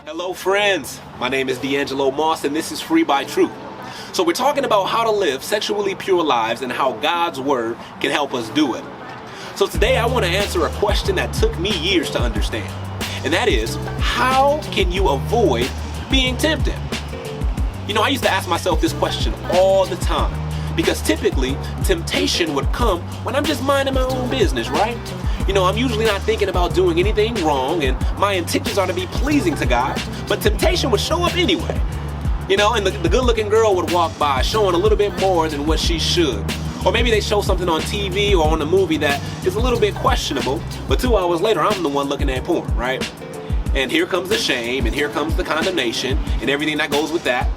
Hello friends, my name is D'Angelo Moss and this is Free by Truth. So we're talking about how to live sexually pure lives and how God's Word can help us do it. So today I want to answer a question that took me years to understand. And that is, how can you avoid being tempted? You know, I used to ask myself this question all the time because typically temptation would come when I'm just minding my own business, right? You know, I'm usually not thinking about doing anything wrong and my intentions are to be pleasing to God, but temptation would show up anyway. You know, and the good-looking girl would walk by showing a little bit more than what she should. Or maybe they show something on TV or on a movie that is a little bit questionable, but 2 hours later I'm the one looking at porn, right? And here comes the shame and here comes the condemnation and everything that goes with that.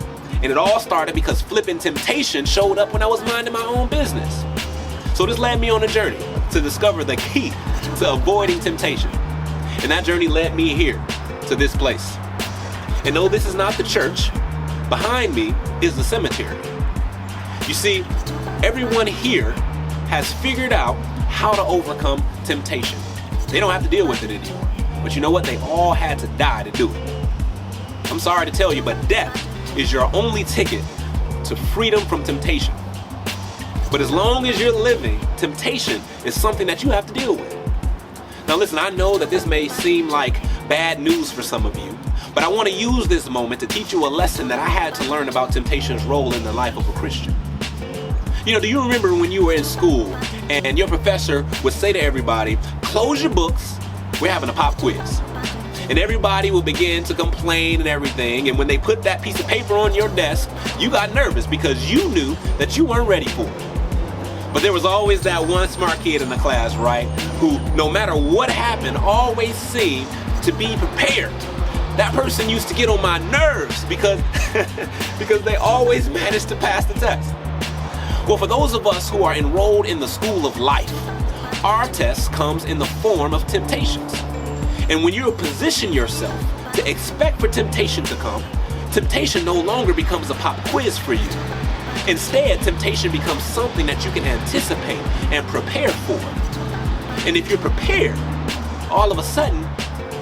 And it all started because flipping temptation showed up when I was minding my own business. So this led me on a journey to discover the key to avoiding temptation. And that journey led me here to this place. And no, this is not the church. Behind me is the cemetery. You see, everyone here has figured out how to overcome temptation. They don't have to deal with it anymore. But you know what? They all had to die to do it. I'm sorry to tell you, but death is your only ticket to freedom from temptation. But as long as you're living, temptation is something that you have to deal with. Now listen, I know that this may seem like bad news for some of you, but I want to use this moment to teach you a lesson that I had to learn about temptation's role in the life of a Christian. You know, do you remember when you were in school and your professor would say to everybody, close your books, we're having a pop quiz. And everybody will begin to complain and everything. And when they put that piece of paper on your desk, you got nervous because you knew that you weren't ready for it. But there was always that one smart kid in the class, right? Who, no matter what happened, always seemed to be prepared. That person used to get on my nerves because they always managed to pass the test. Well, for those of us who are enrolled in the school of life, our test comes in the form of temptations. And when you position yourself to expect for temptation to come, temptation no longer becomes a pop quiz for you. Instead, temptation becomes something that you can anticipate and prepare for. And if you're prepared, all of a sudden,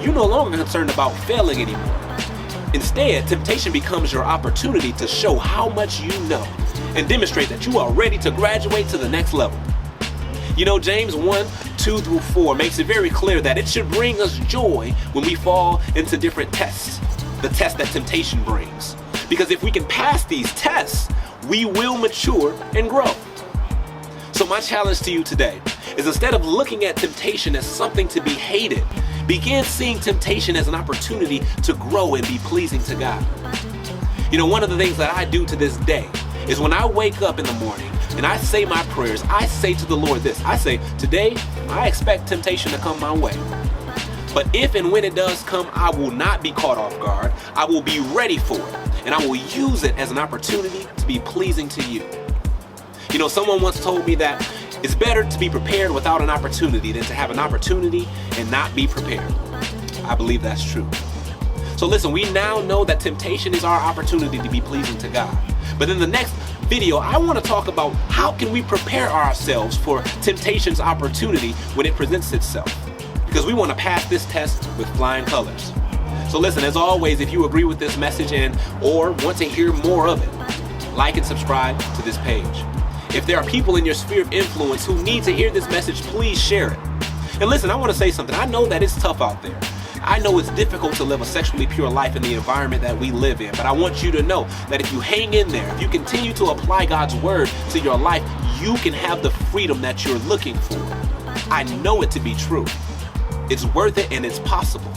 you're no longer concerned about failing anymore. Instead, temptation becomes your opportunity to show how much you know and demonstrate that you are ready to graduate to the next level. You know, James 1:2-4 makes it very clear that it should bring us joy when we fall into different tests, the test that temptation brings. Because if we can pass these tests, we will mature and grow. So my challenge to you today is, instead of looking at temptation as something to be hated, begin seeing temptation as an opportunity to grow and be pleasing to God. You know, one of the things that I do to this day is when I wake up in the morning and I say my prayers, I say to the Lord this. I say, today, I expect temptation to come my way. But if and when it does come, I will not be caught off guard. I will be ready for it. And I will use it as an opportunity to be pleasing to you. You know, someone once told me that it's better to be prepared without an opportunity than to have an opportunity and not be prepared. I believe that's true. So listen, we now know that temptation is our opportunity to be pleasing to God. But in the next video, I want to talk about how can we prepare ourselves for temptation's opportunity when it presents itself. Because we want to pass this test with flying colors. So listen, as always, if you agree with this message or want to hear more of it, like and subscribe to this page. If there are people in your sphere of influence who need to hear this message, please share it. And listen, I want to say something. I know that it's tough out there. I know it's difficult to live a sexually pure life in the environment that we live in, but I want you to know that if you hang in there, if you continue to apply God's Word to your life, you can have the freedom that you're looking for. I know it to be true. It's worth it and it's possible.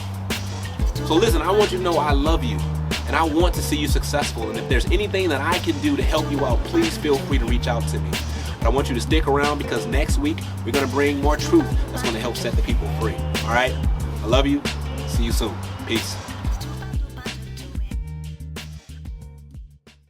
So listen, I want you to know I love you and I want to see you successful. And if there's anything that I can do to help you out, please feel free to reach out to me. But I want you to stick around because next week we're going to bring more truth that's going to help set the people free. All right? I love you. See you soon. Peace.